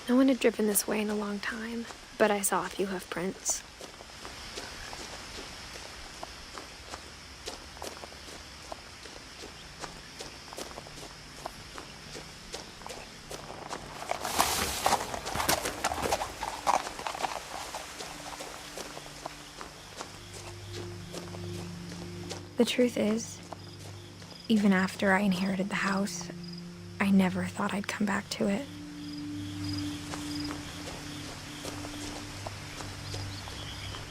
No one had driven this way in a long time, but I saw a few hoof prints. The truth is, even after I inherited the house, I never thought I'd come back to it.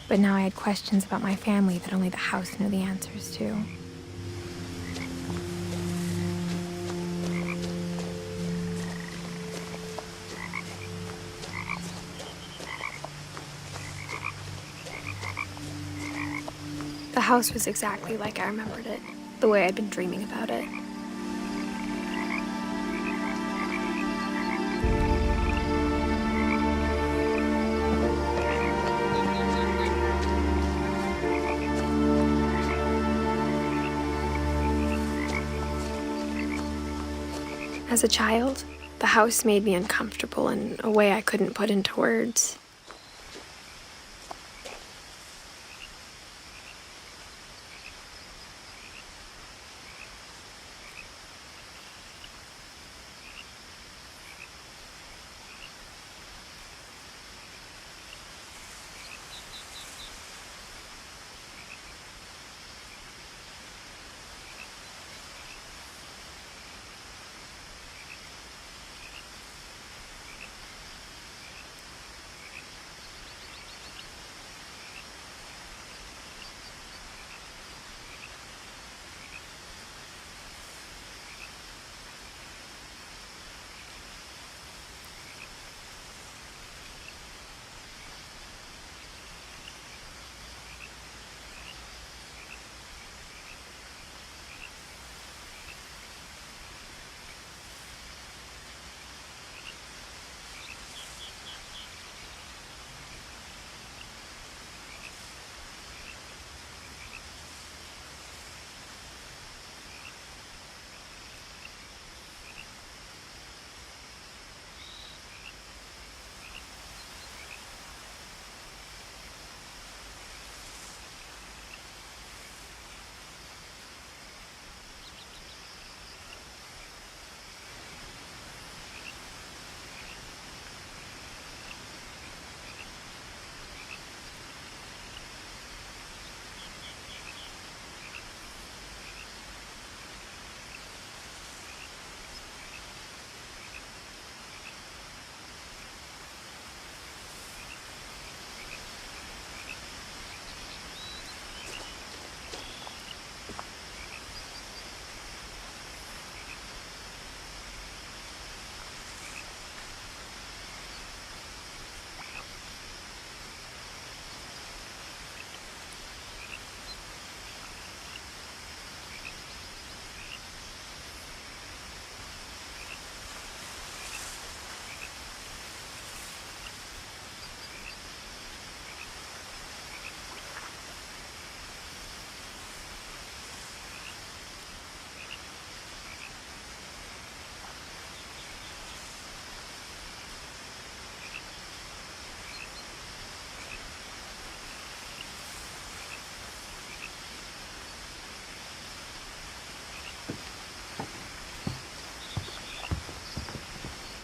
But now I had questions about my family that only the house knew the answers to. The house was exactly like I remembered it, the way I'd been dreaming about it. As a child, the house made me uncomfortable in a way I couldn't put into words.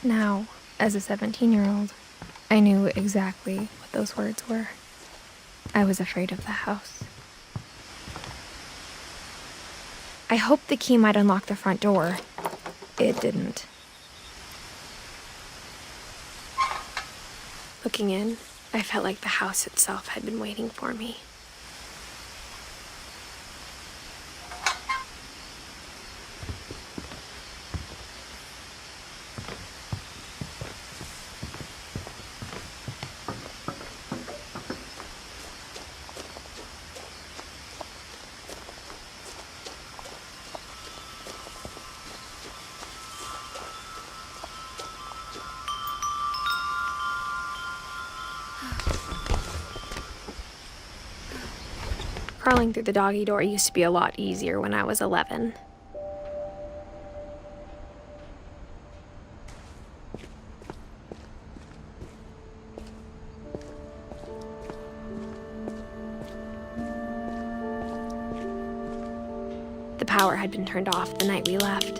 Now, as a 17-year-old, I knew exactly what those words were. I was afraid of the house. I hoped the key might unlock the front door. It didn't. Looking in, I felt like the house itself had been waiting for me. Crawling through the doggy door used to be a lot easier when I was 11. The power had been turned off the night we left.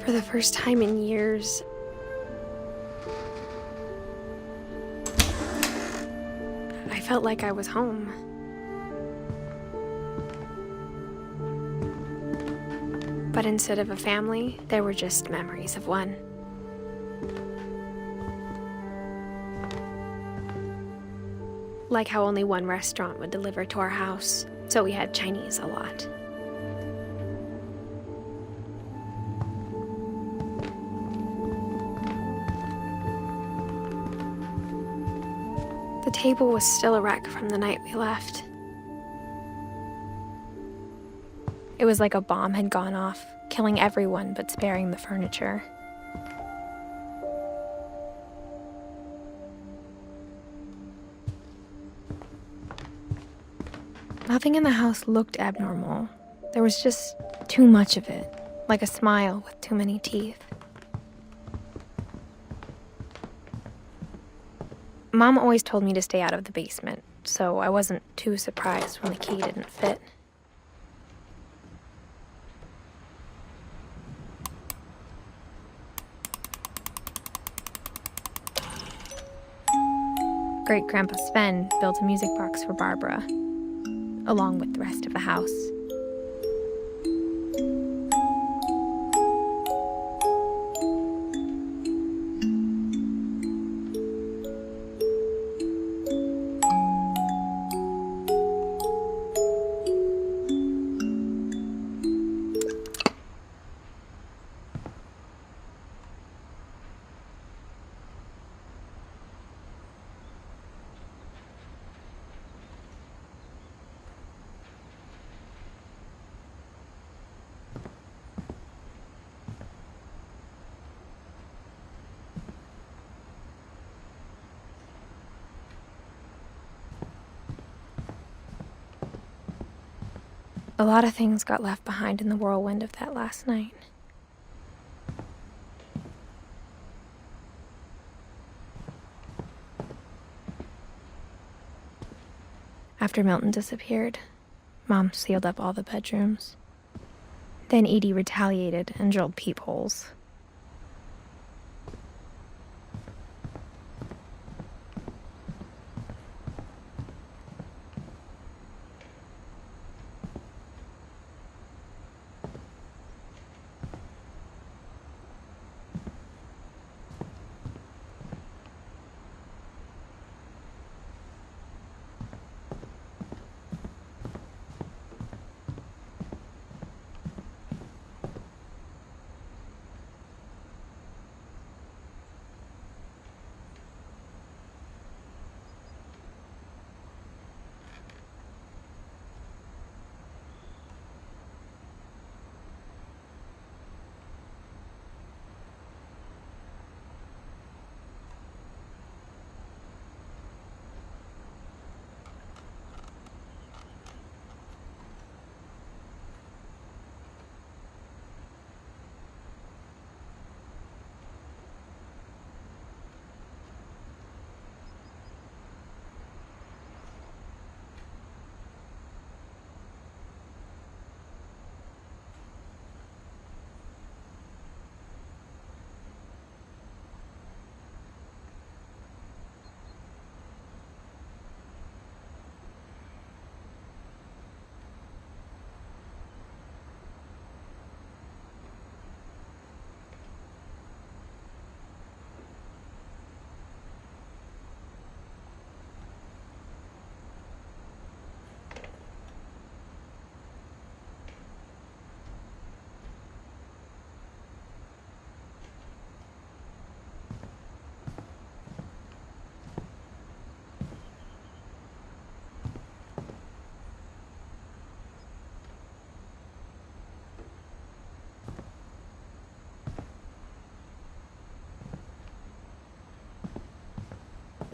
For the first time in years, I felt like I was home. But instead of a family, there were just memories of one. Like how only one restaurant would deliver to our house, so we had Chinese a lot. The table was still a wreck from the night we left. It was like a bomb had gone off, killing everyone but sparing the furniture. Nothing in the house looked abnormal. There was just too much of it, like a smile with too many teeth. Mom always told me to stay out of the basement, so I wasn't too surprised when the key didn't fit. Great-Grandpa Sven built a music box for Barbara, along with the rest of the house. A lot of things got left behind in the whirlwind of that last night. After Milton disappeared, Mom sealed up all the bedrooms. Then Edie retaliated and drilled peepholes.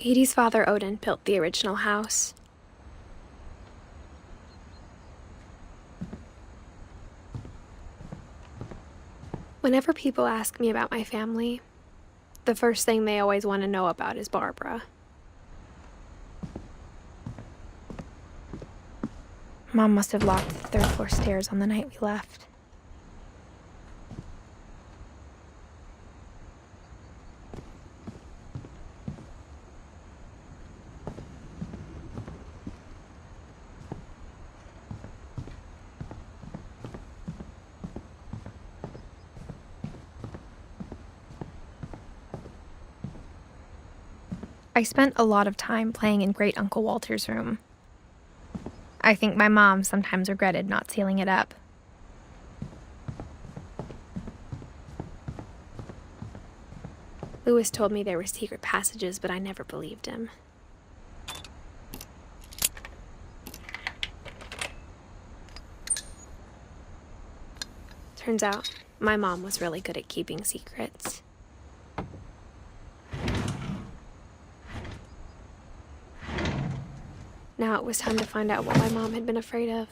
Edie's father, Odin, built the original house. Whenever people ask me about my family, the first thing they always want to know about is Barbara. Mom must have locked the third-floor stairs on the night we left. I spent a lot of time playing in Great Uncle Walter's room. I think my mom sometimes regretted not sealing it up. Lewis told me there were secret passages, but I never believed him. Turns out, my mom was really good at keeping secrets. Now it was time to find out what my mom had been afraid of.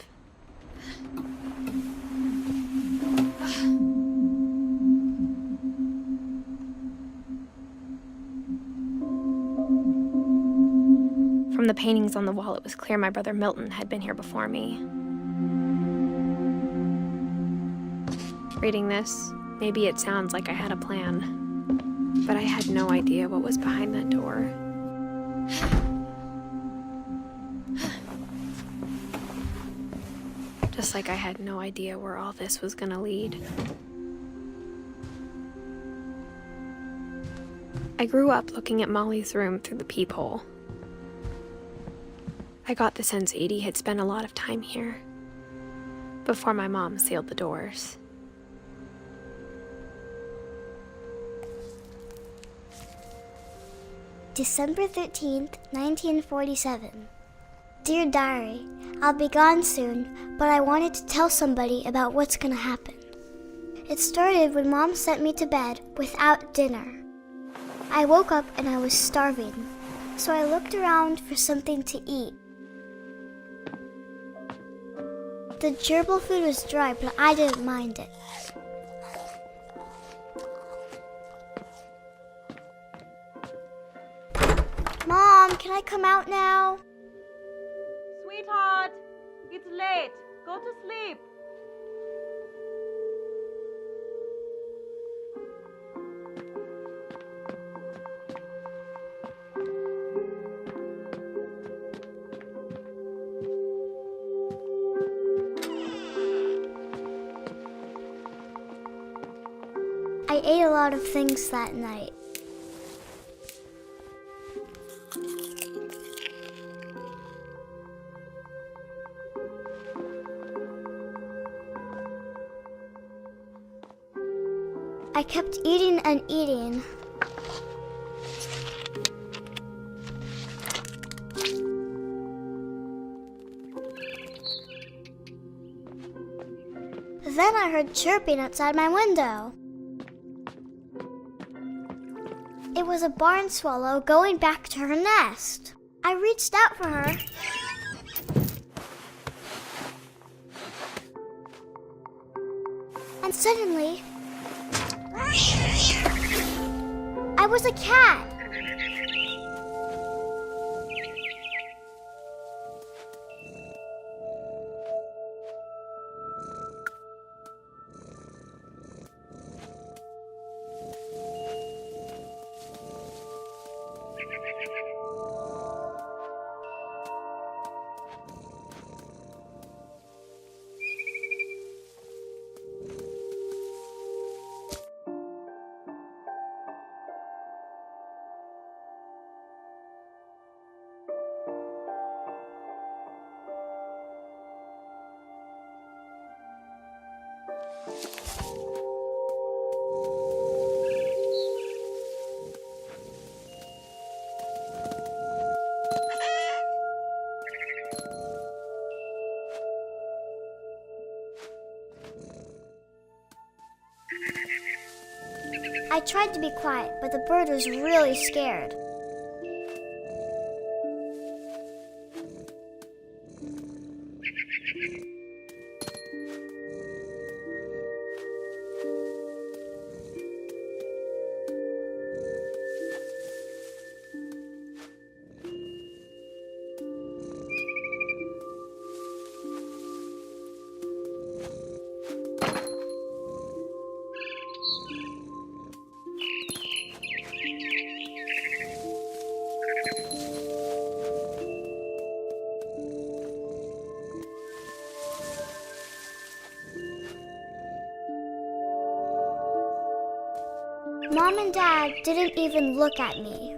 From the paintings on the wall, it was clear my brother Milton had been here before me. Reading this, maybe it sounds like I had a plan, but I had no idea what was behind that door. Just like I had no idea where all this was gonna lead. I grew up looking at Molly's room through the peephole. I got the sense Edie had spent a lot of time here, before my mom sealed the doors. December 13th, 1947. Dear Diary, I'll be gone soon, but I wanted to tell somebody about what's gonna happen. It started when Mom sent me to bed without dinner. I woke up and I was starving, so I looked around for something to eat. The gerbil food was dry, but I didn't mind it. Mom, can I come out now? Sweetheart, it's late. Go to sleep. I ate a lot of things that night. I kept eating and eating. Then I heard chirping outside my window. It was a barn swallow going back to her nest. I reached out for her. And suddenly, I was a cat. I tried to be quiet, but the bird was really scared. Mom and Dad didn't even look at me.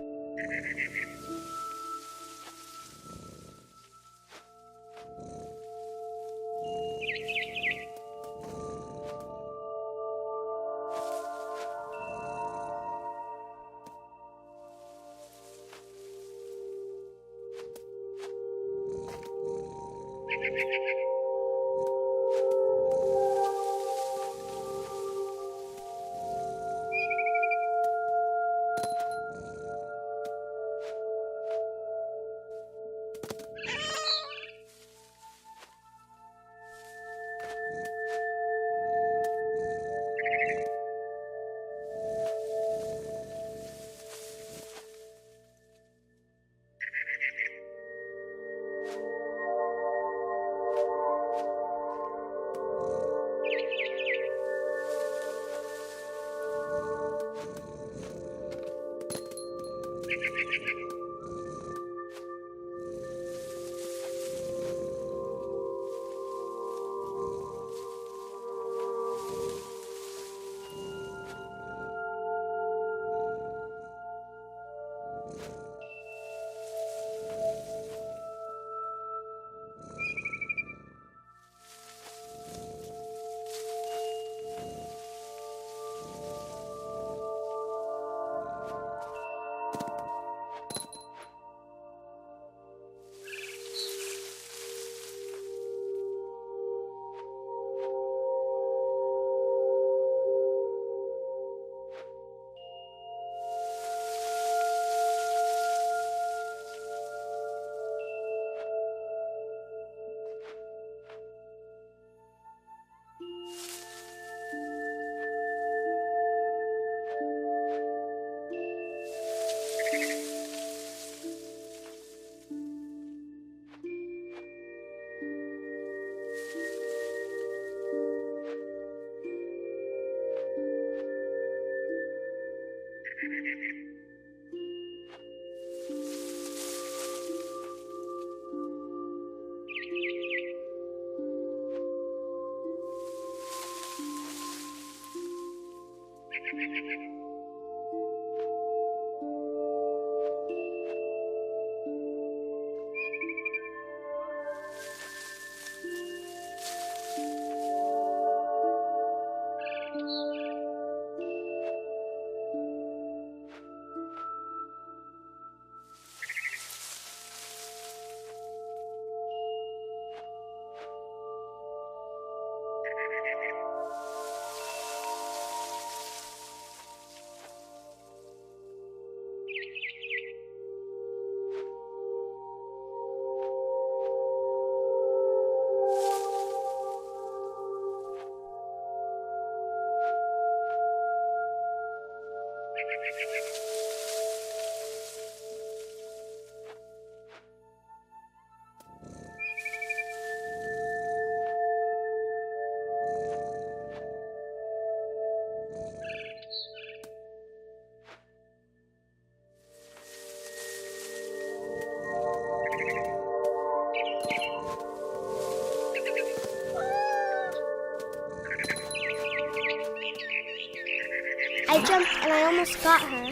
I jumped and I almost got her.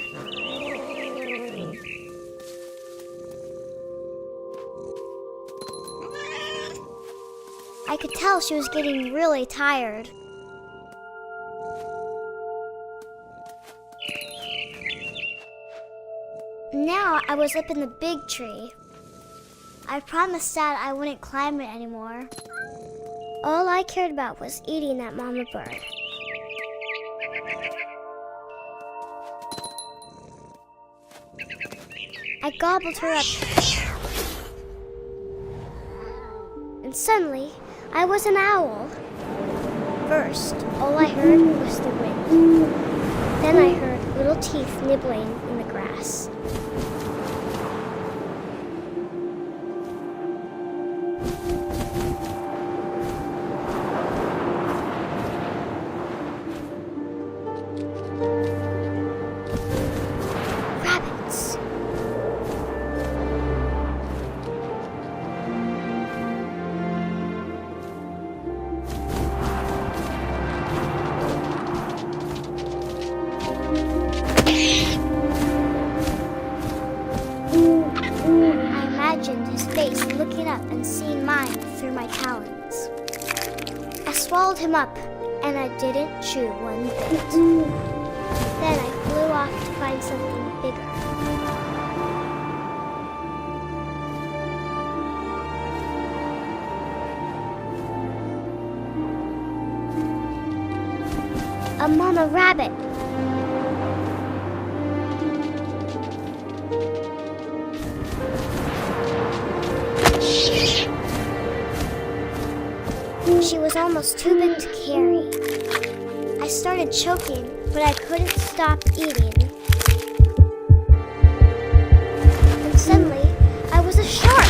I could tell she was getting really tired. Now I was up in the big tree. I promised Dad I wouldn't climb it anymore. All I cared about was eating that mama bird. I gobbled her up. And suddenly, I was an owl. First, all I heard was the wind. Then I heard little teeth nibbling in the grass. Rabbits. imagined his face looking up and seeing mine through my talons. I swallowed him up, and I didn't chew one bit. Then I flew off to find something bigger. A mama rabbit. She was almost too big to carry. I started choking, but I couldn't stop eating. And suddenly, I was a shark.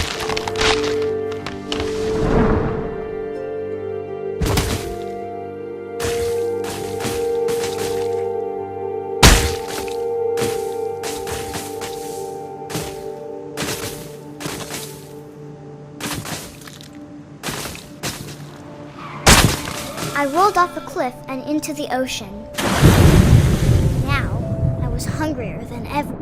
I rolled off a cliff and into the ocean. Now, I was hungrier than ever.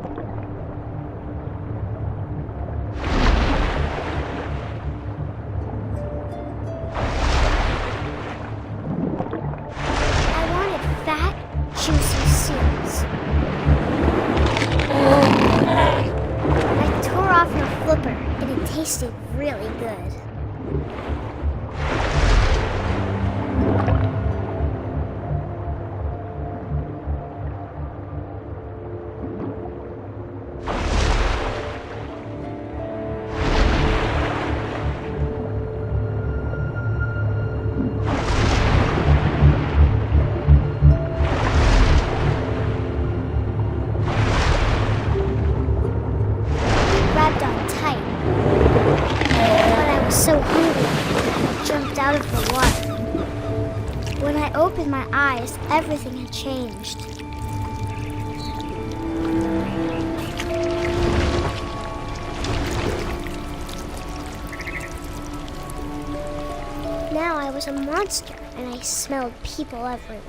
I wanted fat, juicy seals. I tore off her flipper, and it tasted really good. So hungry, I jumped out of the water. When I opened my eyes, everything had changed. Now I was a monster, and I smelled people everywhere.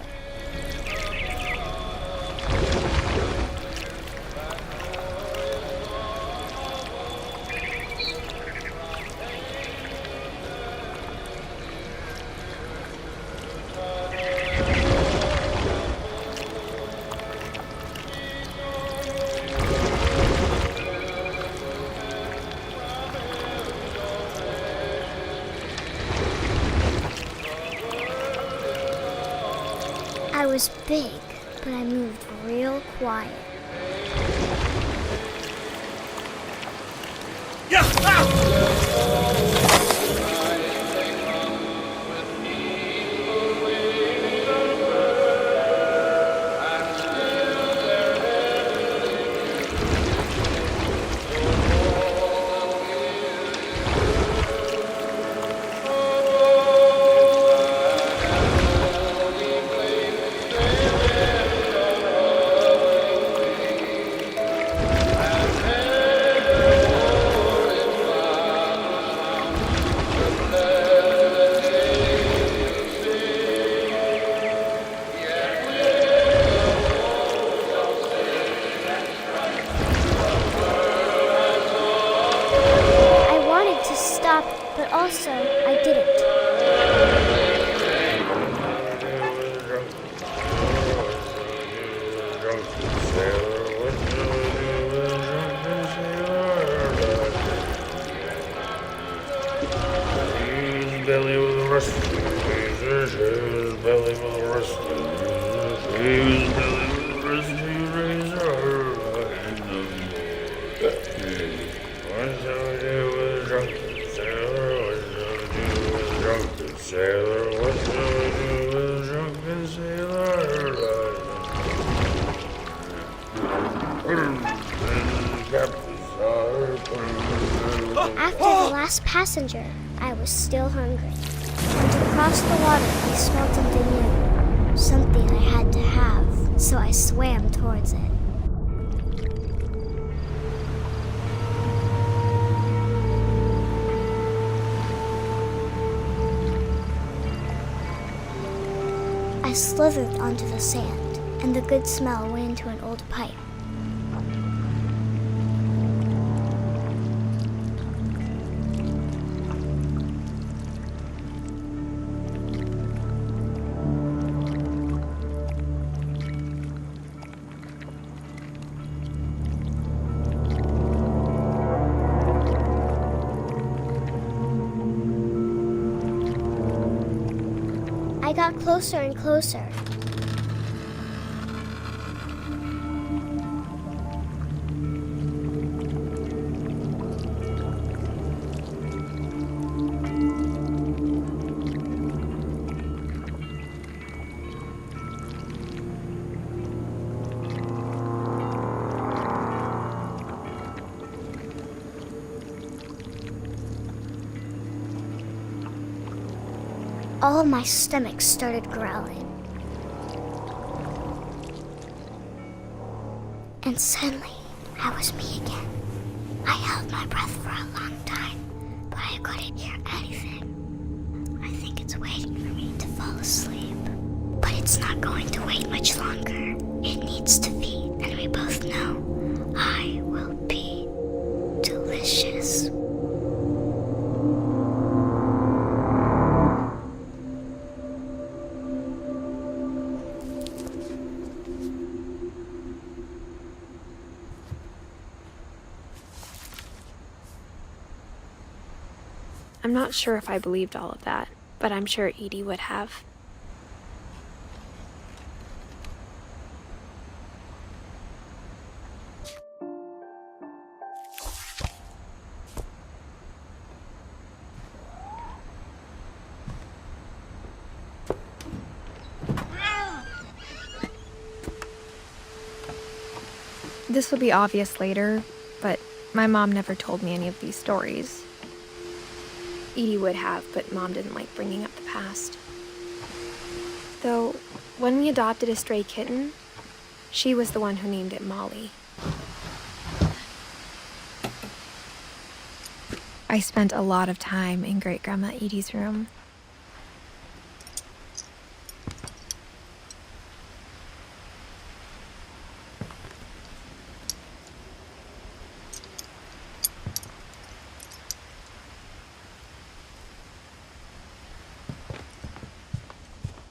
I was big, but I moved real quiet. But also, I didn't. Belly with a rust. Belly with a rust. Belly with a sailor, what do we do with a drunken sailor? After the last passenger, I was still hungry. And to cross the water, I smelled something new. Something I had to have, so I swam towards it. I slithered onto the sand, and the good smell went into an old pipe. got closer and closer. All of my stomach started growling. And suddenly, I was me again. I held my breath for a long time, but I couldn't hear anything. I think it's waiting for me to fall asleep. But it's not going to wait much longer. It needs to feed, and we both know I will be delicious. I'm not sure if I believed all of that, but I'm sure Edie would have. This will be obvious later, but my mom never told me any of these stories. Edie would have, but Mom didn't like bringing up the past. Though, when we adopted a stray kitten, she was the one who named it Molly. I spent a lot of time in Great-Grandma Edie's room.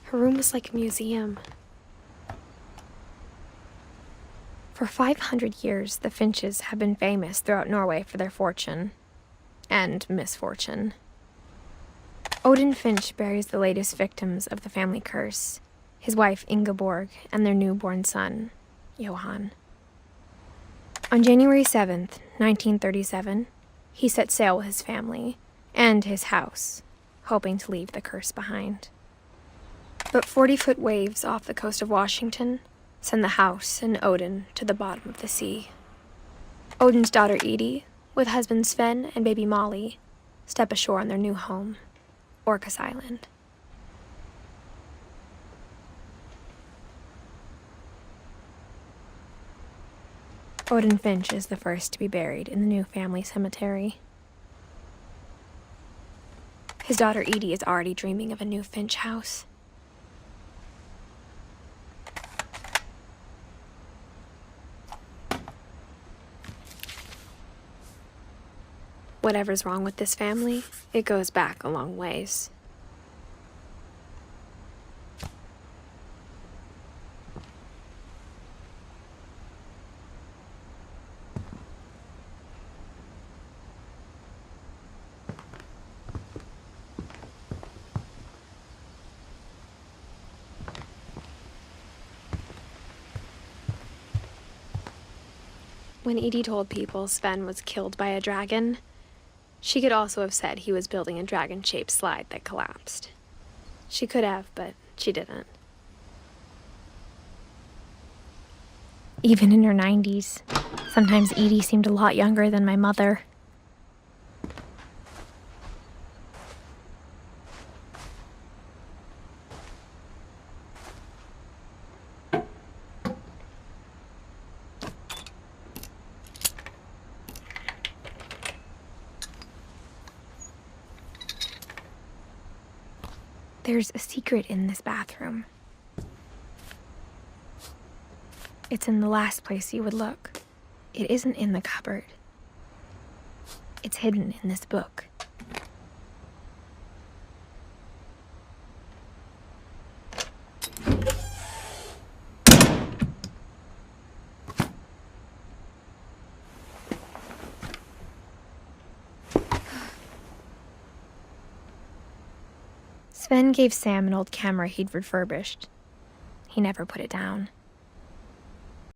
Her room was like a museum. For 500 years, the Finches have been famous throughout Norway for their fortune and misfortune. Odin Finch buries the latest victims of the family curse, his wife Ingeborg and their newborn son, Johan. On January 7th, 1937, he set sail with his family and his house, hoping to leave the curse behind. But 40-foot waves off the coast of Washington send the house and Odin to the bottom of the sea. Odin's daughter Edie, with husband Sven and baby Molly, step ashore on their new home, Orcas Island. Odin Finch is the first to be buried in the new family cemetery. His daughter Edie is already dreaming of a new Finch house. Whatever's wrong with this family, it goes back a long ways. When Edie told people Sven was killed by a dragon, she could also have said he was building a dragon-shaped slide that collapsed. She could have, but she didn't. Even in her 90s, sometimes Edie seemed a lot younger than my mother. There's a secret in this bathroom. It's in the last place you would look. It isn't in the cupboard. It's hidden in this book. Sven gave Sam an old camera he'd refurbished. He never put it down.